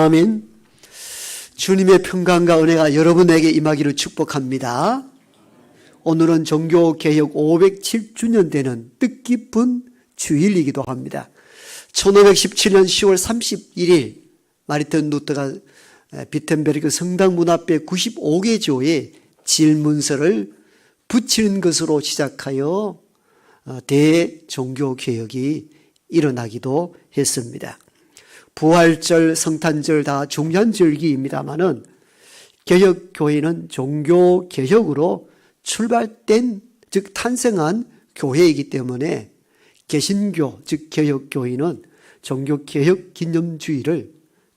아멘. 주님의 평강과 은혜가 여러분에게 임하기를 축복합니다. 오늘은 종교개혁 507주년 되는 뜻깊은 주일이기도 합니다. 1517년 10월 31일 마르틴 루터가 비텐베르크 성당 문 앞에 95개 교회에 질문서를 붙이는 것으로 시작하여 대종교개혁이 일어나기도 했습니다. 부활절, 성탄절 다 중요한 절기입니다마는 개혁교회는 종교개혁으로 출발된, 즉 탄생한 교회이기 때문에 개신교, 즉 개혁교회는 종교개혁 기념주의를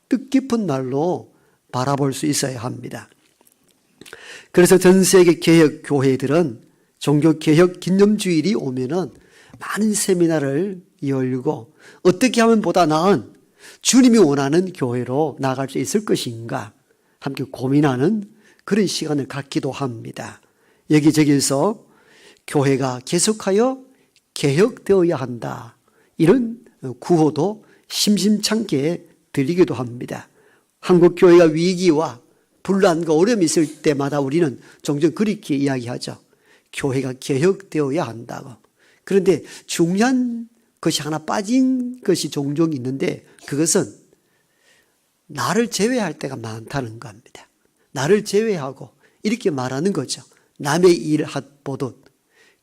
뜻깊은 날로 바라볼 수 있어야 합니다. 그래서 전 세계 개혁교회들은 종교개혁 기념주일이 오면은 많은 세미나를 열고 어떻게 하면 보다 나은 주님이 원하는 교회로 나아갈 수 있을 것인가 함께 고민하는 그런 시간을 갖기도 합니다. 여기저기서 교회가 계속하여 개혁되어야 한다, 이런 구호도 심심찮게 들리기도 합니다. 한국 교회가 위기와 분란과 어려움이 있을 때마다 우리는 종종 그렇게 이야기하죠. 교회가 개혁되어야 한다고. 그런데 중요한 것이 하나 빠진 것이 종종 있는데, 그것은 나를 제외할 때가 많다는 겁니다. 나를 제외하고 이렇게 말하는 거죠. 남의 일 보듯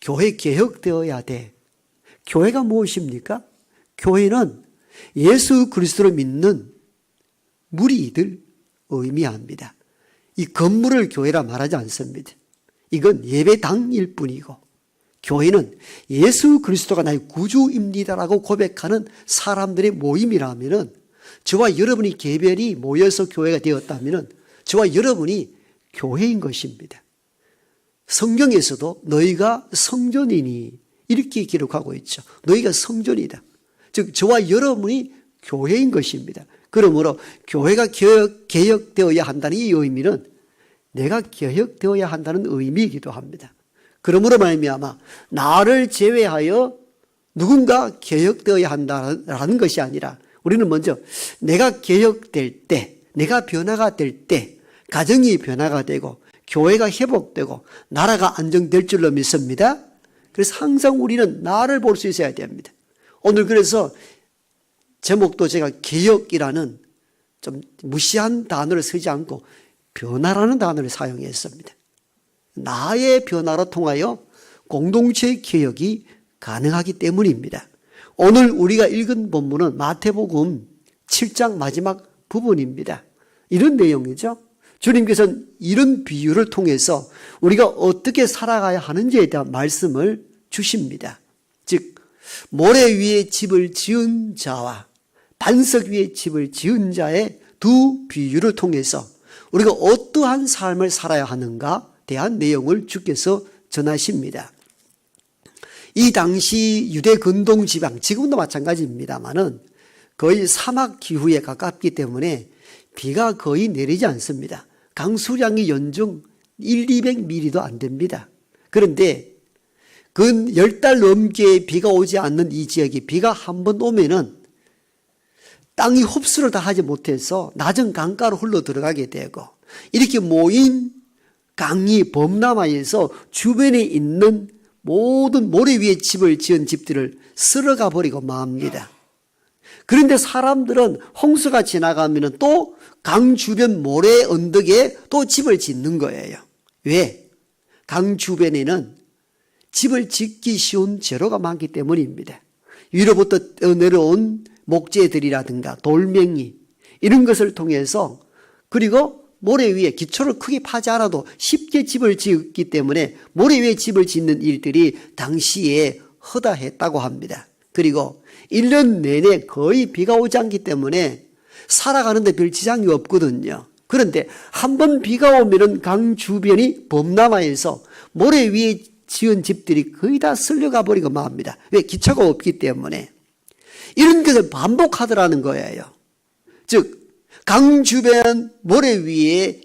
교회 개혁되어야 돼. 교회가 무엇입니까? 교회는 예수 그리스도를 믿는 무리들 의미합니다. 이 건물을 교회라 말하지 않습니다. 이건 예배당일 뿐이고, 교회는 예수 그리스도가 나의 구주입니다라고 고백하는 사람들의 모임이라면, 저와 여러분이 개별이 모여서 교회가 되었다면 저와 여러분이 교회인 것입니다. 성경에서도 너희가 성전이니 이렇게 기록하고 있죠. 너희가 성전이다. 즉 저와 여러분이 교회인 것입니다. 그러므로 교회가 개혁되어야 한다는 이 의미는 내가 개혁되어야 한다는 의미이기도 합니다. 그러므로 말미암아 나를 제외하여 누군가 개혁되어야 한다는 것이 아니라, 우리는 먼저 내가 개혁될 때, 내가 변화가 될 때 가정이 변화가 되고 교회가 회복되고 나라가 안정될 줄로 믿습니다. 그래서 항상 우리는 나를 볼 수 있어야 됩니다. 오늘 그래서 제목도 제가 개혁이라는 좀 무시한 단어를 쓰지 않고 변화라는 단어를 사용했습니다. 나의 변화로 통하여 공동체의 개혁이 가능하기 때문입니다. 오늘 우리가 읽은 본문은 마태복음 7장 마지막 부분입니다. 이런 내용이죠. 주님께서는 이런 비유를 통해서 우리가 어떻게 살아가야 하는지에 대한 말씀을 주십니다. 즉 모래 위에 집을 지은 자와 반석 위에 집을 지은 자의 두 비유를 통해서 우리가 어떠한 삶을 살아야 하는가 대한 내용을 주께서 전하십니다. 이 당시 유대 근동 지방, 지금도 마찬가지입니다만은 거의 사막 기후에 가깝기 때문에 비가 거의 내리지 않습니다. 강수량이 연중 200mm도 안 됩니다. 그런데 그 10달 넘게 비가 오지 않는 이 지역이 비가 한 번 오면은 땅이 흡수를 다 하지 못해서 낮은 강가로 흘러 들어가게 되고, 이렇게 모인 강이 범람하여서 주변에 있는 모든 모래 위에 집을 지은 집들을 쓸어가 버리고 맙니다. 그런데 사람들은 홍수가 지나가면 또 강 주변 모래 언덕에 또 집을 짓는 거예요. 왜? 강 주변에는 집을 짓기 쉬운 재료가 많기 때문입니다. 위로부터 내려온 목재들이라든가 돌멩이, 이런 것을 통해서, 그리고 모래 위에 기초를 크게 파지 않아도 쉽게 집을 짓기 때문에 모래 위에 집을 짓는 일들이 당시에 허다했다고 합니다. 그리고 1년 내내 거의 비가 오지 않기 때문에 살아가는데 별 지장이 없거든요. 그런데 한 번 비가 오면은 강 주변이 범람하여서 모래 위에 지은 집들이 거의 다 쓸려가 버리고 맙니다. 왜? 기초가 없기 때문에. 이런 것을 반복하더라는 거예요. 즉 강 주변 모래 위에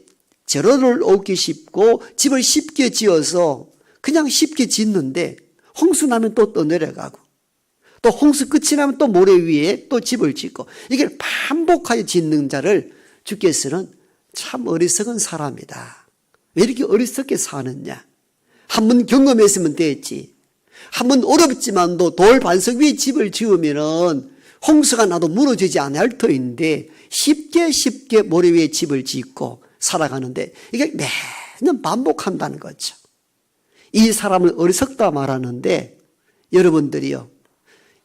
재료를 얻기 쉽고 집을 쉽게 지어서 그냥 쉽게 짓는데 홍수 나면 또 떠내려가고, 또 홍수 끝이 나면 또 모래 위에 또 집을 짓고, 이게 반복하여 짓는 자를 주께서는 참 어리석은 사람이다. 왜 이렇게 어리석게 사느냐? 한번 경험했으면 됐지. 한번 어렵지만도 돌 반석 위에 집을 지으면은 홍수가 나도 무너지지 않을 터인데 쉽게 모래 위에 집을 짓고 살아가는데 이게 매년 반복한다는 거죠. 이 사람을 어리석다 말하는데 여러분들이요,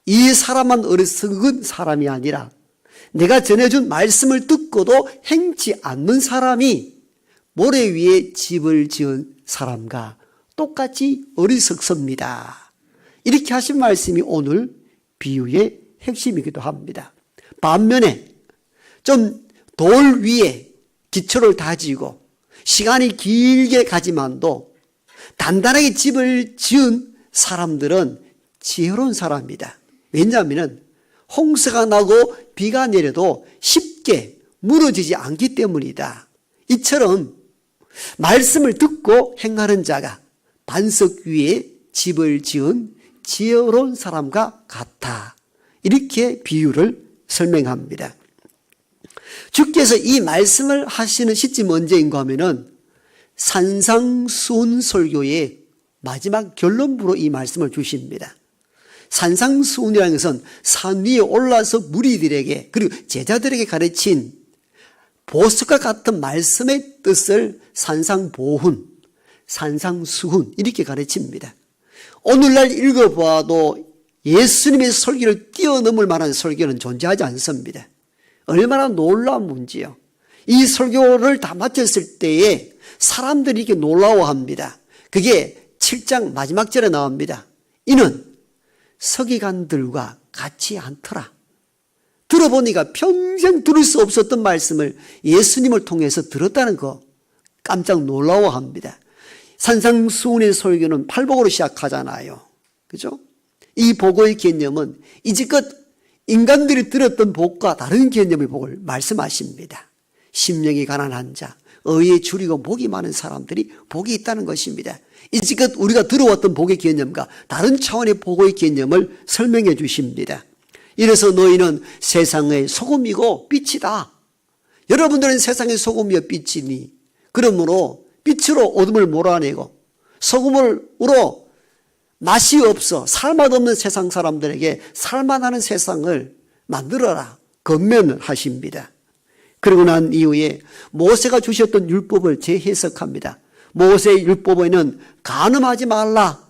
이 사람만 어리석은 사람이 아니라 내가 전해준 말씀을 듣고도 행치 않는 사람이 모래 위에 집을 지은 사람과 똑같이 어리석습니다. 이렇게 하신 말씀이 오늘 비유의 핵심이기도 합니다. 반면에 좀 돌 위에 기초를 다지고 시간이 길게 가지만도 단단하게 집을 지은 사람들은 지혜로운 사람입니다. 왜냐하면 홍수가 나고 비가 내려도 쉽게 무너지지 않기 때문이다. 이처럼 말씀을 듣고 행하는 자가 반석 위에 집을 지은 지혜로운 사람과 같아. 이렇게 비유를 설명합니다. 주께서 이 말씀을 하시는 시점이 언제인가 하면은 산상수훈 설교의 마지막 결론부로 이 말씀을 주십니다. 산상수훈이라는 것은 산 위에 올라서 무리들에게 그리고 제자들에게 가르친 보석과 같은 말씀의 뜻을 산상보훈, 산상수훈 이렇게 가르칩니다. 오늘날 읽어보아도 예수님의 설교를 뛰어넘을 만한 설교는 존재하지 않습니다. 얼마나 놀라운 문제요. 이 설교를 다 마쳤을 때에 사람들이 이렇게 놀라워합니다. 그게 7장 마지막 절에 나옵니다. 이는 서기관들과 같지 않더라. 들어보니까 평생 들을 수 없었던 말씀을 예수님을 통해서 들었다는 거 깜짝 놀라워합니다. 산상수훈의 설교는 팔복으로 시작하잖아요. 그죠? 이 복의 개념은 이제껏 인간들이 들었던 복과 다른 개념의 복을 말씀하십니다. 심령이 가난한 자, 의에 줄이고 복이 많은 사람들이 복이 있다는 것입니다. 이제껏 우리가 들어왔던 복의 개념과 다른 차원의 복의 개념을 설명해 주십니다. 이래서 너희는 세상의 소금이고 빛이다. 여러분들은 세상의 소금이요 빛이니 그러므로 빛으로 어둠을 몰아내고 소금으로 맛이 없어 살맛없는 세상 사람들에게 살만하는 세상을 만들어라. 권면을 하십니다. 그러고 난 이후에 모세가 주셨던 율법을 재해석합니다. 모세의 율법에는 간음하지 말라.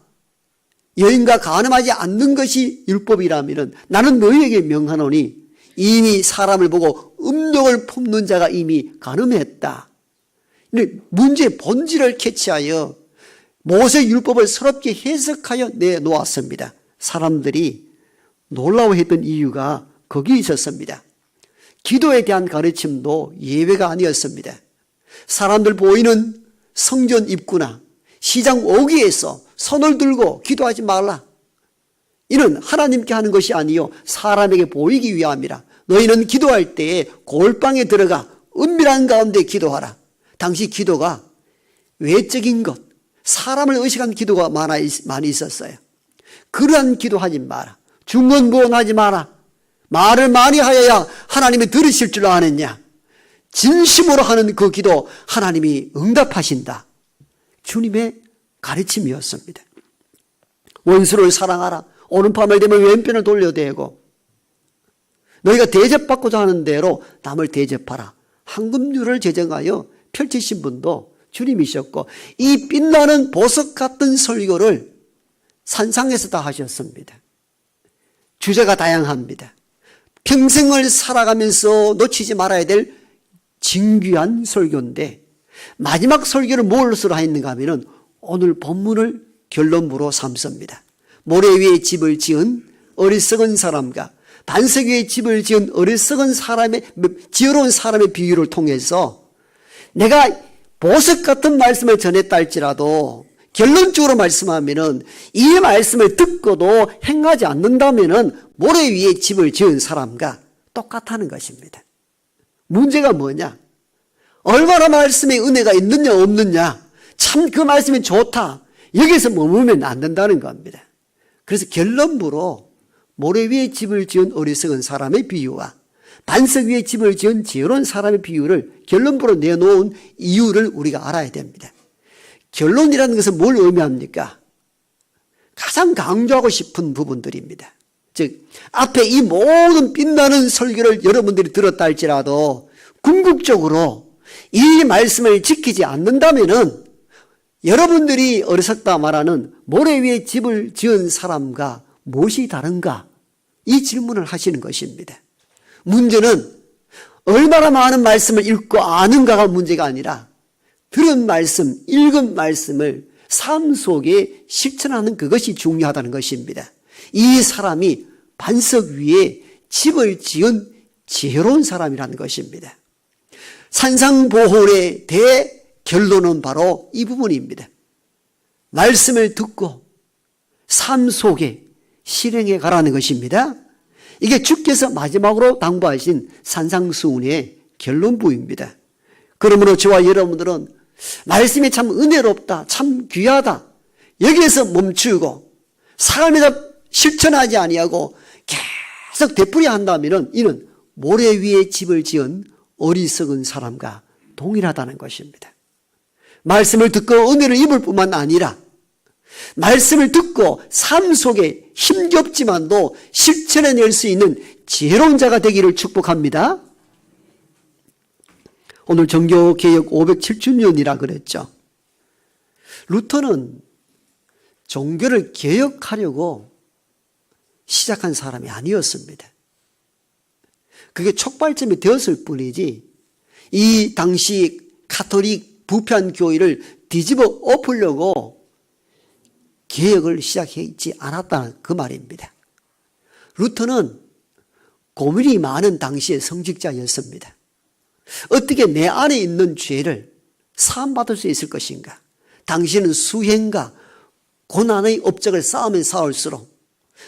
여인과 간음하지 않는 것이 율법이라면 나는 너희에게 명하노니 이미 사람을 보고 음욕을 품는 자가 이미 간음했다. 문제의 본질을 캐치하여 모세 율법을 서럽게 해석하여 내놓았습니다. 사람들이 놀라워했던 이유가 거기에 있었습니다. 기도에 대한 가르침도 예외가 아니었습니다. 사람들 보이는 성전 입구나 시장 오기에서 손을 들고 기도하지 말라. 이는 하나님께 하는 것이 아니요 사람에게 보이기 위함이라. 너희는 기도할 때에 골방에 들어가 은밀한 가운데 기도하라. 당시 기도가 외적인 것, 사람을 의식한 기도가 많이 있었어요. 그러한 기도하지 마라. 중언부언하지 마라. 말을 많이 하여야 하나님이 들으실 줄 아느냐. 진심으로 하는 그 기도 하나님이 응답하신다. 주님의 가르침이었습니다. 원수를 사랑하라. 오른팔을 되면 왼편을 돌려대고 너희가 대접받고자 하는 대로 남을 대접하라. 황금률을 제정하여 펼치신 분도 주님이셨고 이 빛나는 보석 같은 설교를 산상에서 다 하셨습니다. 주제가 다양합니다. 평생을 살아가면서 놓치지 말아야 될 진귀한 설교인데 마지막 설교를 무엇으로 했는가 하면 오늘 본문을 결론부로 삼습니다. 모래 위에 집을 지은 어리석은 사람과 반석 위에 집을 지은 어리석은 사람의 지혜로운 사람의 비유를 통해서 내가 보석 같은 말씀을 전했다 할지라도 결론적으로 말씀하면은 이 말씀을 듣고도 행하지 않는다면은 모래 위에 집을 지은 사람과 똑같다는 것입니다. 문제가 뭐냐? 얼마나 말씀에 은혜가 있느냐 없느냐? 참 그 말씀이 좋다. 여기서 머물면 안 된다는 겁니다. 그래서 결론부로 모래 위에 집을 지은 어리석은 사람의 비유와 반석 위에 집을 지은 지혜로운 사람의 비유를 결론부로 내놓은 이유를 우리가 알아야 됩니다. 결론이라는 것은 뭘 의미합니까? 가장 강조하고 싶은 부분들입니다. 즉 앞에 이 모든 빛나는 설교를 여러분들이 들었다 할지라도 궁극적으로 이 말씀을 지키지 않는다면은 여러분들이 어리석다 말하는 모래 위에 집을 지은 사람과 무엇이 다른가? 이 질문을 하시는 것입니다. 문제는 얼마나 많은 말씀을 읽고 아는가가 문제가 아니라 들은 말씀, 읽은 말씀을 삶 속에 실천하는 그것이 중요하다는 것입니다. 이 사람이 반석 위에 집을 지은 지혜로운 사람이라는 것입니다. 산상보훈의 대결론은 바로 이 부분입니다. 말씀을 듣고 삶 속에 실행해 가라는 것입니다. 이게 주께서 마지막으로 당부하신 산상수훈의 결론부입니다. 그러므로 저와 여러분들은 말씀이 참 은혜롭다, 참 귀하다, 여기에서 멈추고 삶에서 실천하지 아니하고 계속 되풀이 한다면 이는 모래 위에 집을 지은 어리석은 사람과 동일하다는 것입니다. 말씀을 듣고 은혜를 입을 뿐만 아니라 말씀을 듣고 삶 속에 힘겹지만도 실천해낼 수 있는 지혜로운 자가 되기를 축복합니다. 오늘 종교개혁 507주년이라 그랬죠. 루터는 종교를 개혁하려고 시작한 사람이 아니었습니다. 그게 촉발점이 되었을 뿐이지 이 당시 가톨릭 부패한 교회를 뒤집어 엎으려고 개혁을 시작했지 않았다는 그 말입니다. 루터는 고민이 많은 당시의 성직자였습니다. 어떻게 내 안에 있는 죄를 사함받을 수 있을 것인가? 당신은 수행과 고난의 업적을 쌓으면 쌓을수록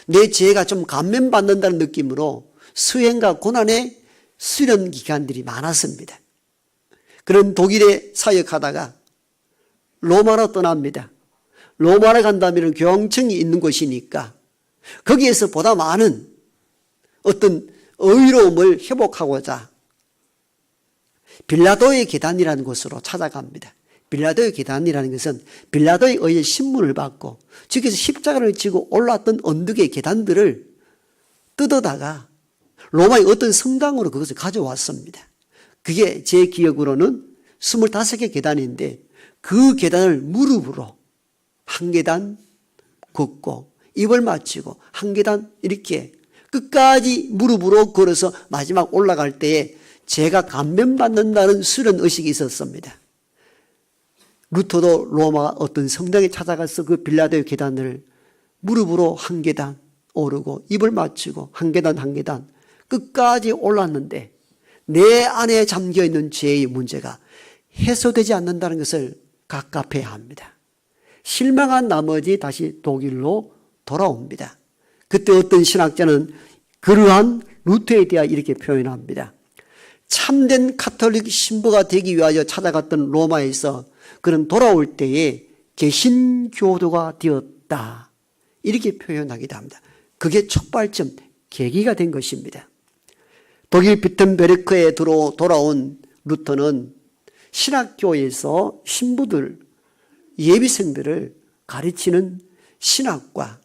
내 죄가 좀 감면받는다는 느낌으로 수행과 고난의 수련 기간들이 많았습니다. 그런 독일에 사역하다가 로마로 떠납니다. 로마로 간다면 교황청이 있는 곳이니까 거기에서 보다 많은 어떤 의로움을 회복하고자 빌라도의 계단이라는 곳으로 찾아갑니다. 빌라도의 계단이라는 것은 빌라도에 의해 신문을 받고 저기서 십자가를 지고 올라왔던 언덕의 계단들을 뜯어다가 로마의 어떤 성당으로 그것을 가져왔습니다. 그게 제 기억으로는 25개 계단인데 그 계단을 무릎으로 한 계단 걷고 입을 맞추고 한 계단 이렇게 끝까지 무릎으로 걸어서 마지막 올라갈 때에 제가 감면받는다는 수련 의식이 있었습니다. 루터도 로마 어떤 성당에 찾아가서 그 빌라도의 계단을 무릎으로 한 계단 오르고 입을 맞추고 한 계단 한 계단 끝까지 올랐는데 내 안에 잠겨있는 죄의 문제가 해소되지 않는다는 것을 갑갑해야 합니다. 실망한 나머지 다시 독일로 돌아옵니다. 그때 어떤 신학자는 그러한 루터에 대하여 이렇게 표현합니다. 참된 가톨릭 신부가 되기 위하여 찾아갔던 로마에서 그는 돌아올 때에 개신교도가 되었다. 이렇게 표현하기도 합니다. 그게 촉발점, 계기가 된 것입니다. 독일 비텐베르크에 돌아온 루터는 신학교에서 신부들, 예비생들을 가르치는 신학과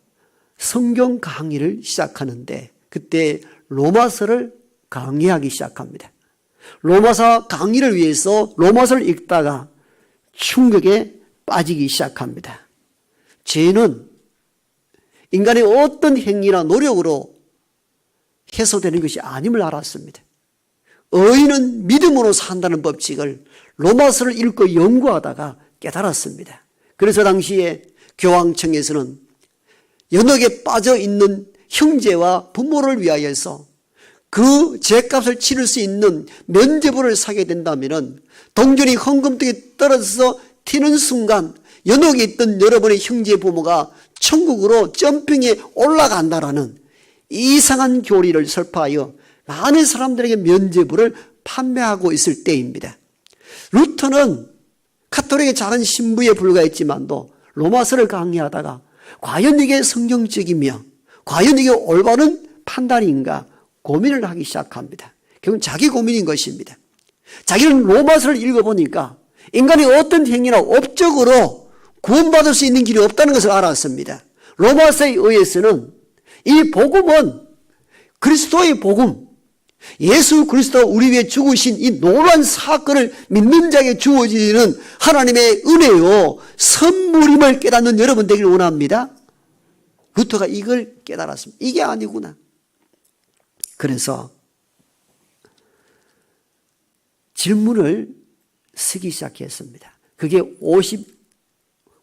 성경 강의를 시작하는데 그때 로마서를 강의하기 시작합니다. 로마서 강의를 위해서 로마서를 읽다가 충격에 빠지기 시작합니다. 죄는 인간의 어떤 행위나 노력으로 해소되는 것이 아님을 알았습니다. 의인은 믿음으로 산다는 법칙을 로마서를 읽고 연구하다가 깨달았습니다. 그래서 당시에 교황청에서는 연옥에 빠져 있는 형제와 부모를 위하여서 그 죄값을 치를 수 있는 면죄부를 사게 된다면 동전이 헌금통에 떨어져서 튀는 순간 연옥에 있던 여러분의 형제 부모가 천국으로 점핑에 올라간다라는 이상한 교리를 설파하여 많은 사람들에게 면죄부를 판매하고 있을 때입니다. 루터는 가톨릭의 작은 신부에 불과했지만도 로마서를 강의하다가 과연 이게 성경적이며 과연 이게 올바른 판단인가 고민을 하기 시작합니다. 그건 자기 고민인 것입니다. 자기는 로마서를 읽어보니까 인간이 어떤 행위나 업적으로 구원받을 수 있는 길이 없다는 것을 알았습니다. 로마서에 의해서는 이 복음은 그리스도의 복음, 예수 그리스도 우리 위해 죽으신 이 놀라운 사건을 믿는 자에게 주어지는 하나님의 은혜요 선물임을 깨닫는 여러분 되기를 원합니다. 루터가 이걸 깨달았습니다. 이게 아니구나. 그래서 질문을 쓰기 시작했습니다. 그게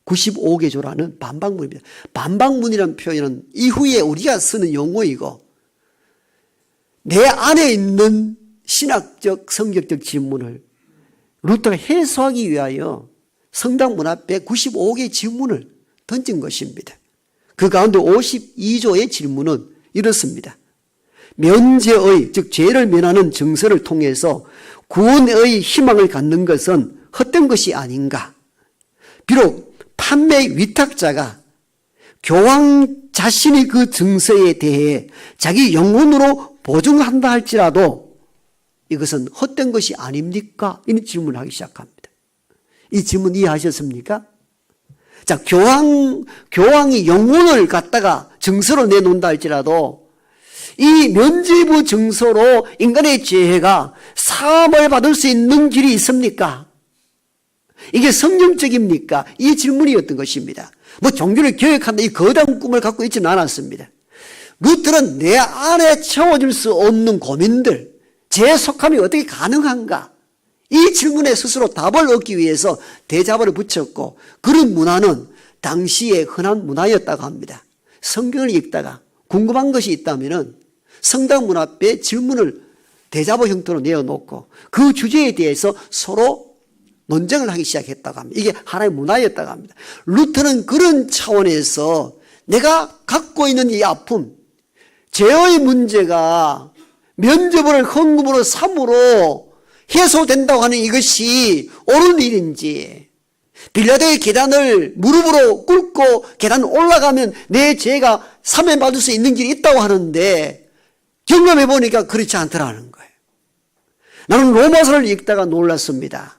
95개조라는 반박문입니다. 반박문이라는 표현은 이후에 우리가 쓰는 용어이고 내 안에 있는 신학적, 성경적 질문을 루터가 해소하기 위하여 성당 문 앞에 95개의 질문을 던진 것입니다. 그 가운데 52조의 질문은 이렇습니다. 면죄의, 즉 죄를 면하는 증서를 통해서 구원의 희망을 갖는 것은 헛된 것이 아닌가? 비록 판매 위탁자가 교황 자신이 그 증서에 대해 자기 영혼으로 보증한다 할지라도 이것은 헛된 것이 아닙니까? 이런 질문을 하기 시작합니다. 이 질문 이해하셨습니까? 자, 교황이 영혼을 갖다가 증서로 내놓는다 할지라도 이 면죄부 증서로 인간의 죄가 사함을 받을 수 있는 길이 있습니까? 이게 성경적입니까? 이 질문이었던 것입니다. 뭐 종교를 개혁한다 이 거대한 꿈을 갖고 있지는 않았습니다. 루터는 내 안에 채워질 수 없는 고민들, 죄에 속함이 어떻게 가능한가? 이 질문에 스스로 답을 얻기 위해서 대자보를 붙였고 그런 문화는 당시에 흔한 문화였다고 합니다. 성경을 읽다가 궁금한 것이 있다면 성당 문 앞에 질문을 대자보 형태로 내어놓고 그 주제에 대해서 서로 논쟁을 하기 시작했다고 합니다. 이게 하나의 문화였다고 합니다. 루터는 그런 차원에서 내가 갖고 있는 이 아픔, 죄의 문제가 면죄부를 헌금으로 삼으로 해소된다고 하는 이것이 옳은 일인지, 빌라도의 계단을 무릎으로 꿇고 계단 올라가면 내 죄가 사면받을 수 있는 길이 있다고 하는데 경험해 보니까 그렇지 않더라는 거예요. 나는 로마서를 읽다가 놀랐습니다.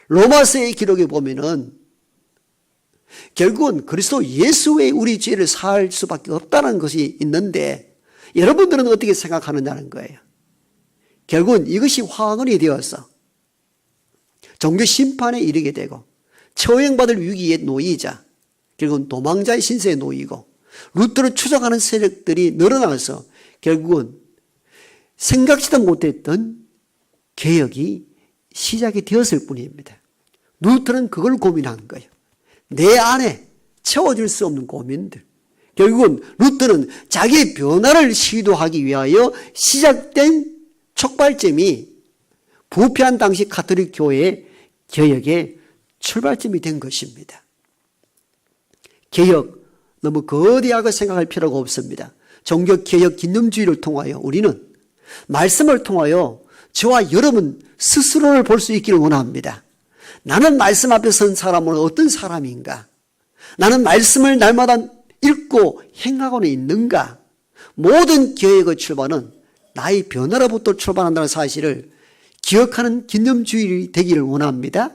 로마서의 기록에 보면은 결국은 그리스도 예수 외에 우리 죄를 사할 수밖에 없다는 것이 있는데 여러분들은 어떻게 생각하느냐는 거예요. 결국은 이것이 화근이 되어서 종교 심판에 이르게 되고 처형받을 위기에 놓이자 결국은 도망자의 신세에 놓이고 루터를 추적하는 세력들이 늘어나서 결국은 생각지도 못했던 개혁이 시작이 되었을 뿐입니다. 루터는 그걸 고민한 거예요. 내 안에 채워질 수 없는 고민들. 결국은 루터는 자기의 변화를 시도하기 위하여 시작된 촉발점이 부패한 당시 가톨릭 교회의 개혁의 출발점이 된 것입니다. 개혁 너무 거대하게 생각할 필요가 없습니다. 종교개혁 기념주의를 통하여 우리는 말씀을 통하여 저와 여러분 스스로를 볼 수 있기를 원합니다. 나는 말씀 앞에 선 사람은 어떤 사람인가? 나는 말씀을 날마다 읽고 행하고는 있는가? 모든 개혁의 출발은 나의 변화로부터 출발한다는 사실을 기억하는 기념주의 되기를 원합니다.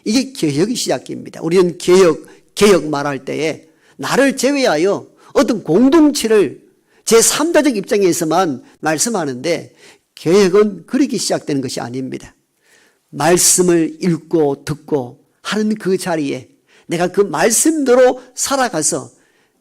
이게 개혁의 시작입니다. 우리는 개혁 말할 때에 나를 제외하여 어떤 공동체를 제3자적 입장에서만 말씀하는데 개혁은 그렇게 시작되는 것이 아닙니다. 말씀을 읽고 듣고 하는 그 자리에 내가 그 말씀대로 살아가서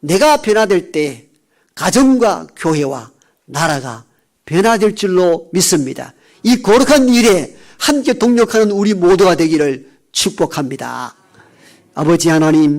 내가 변화될 때 가정과 교회와 나라가 변화될 줄로 믿습니다. 이 거룩한 일에 함께 동력하는 우리 모두가 되기를 축복합니다. 아버지 하나님,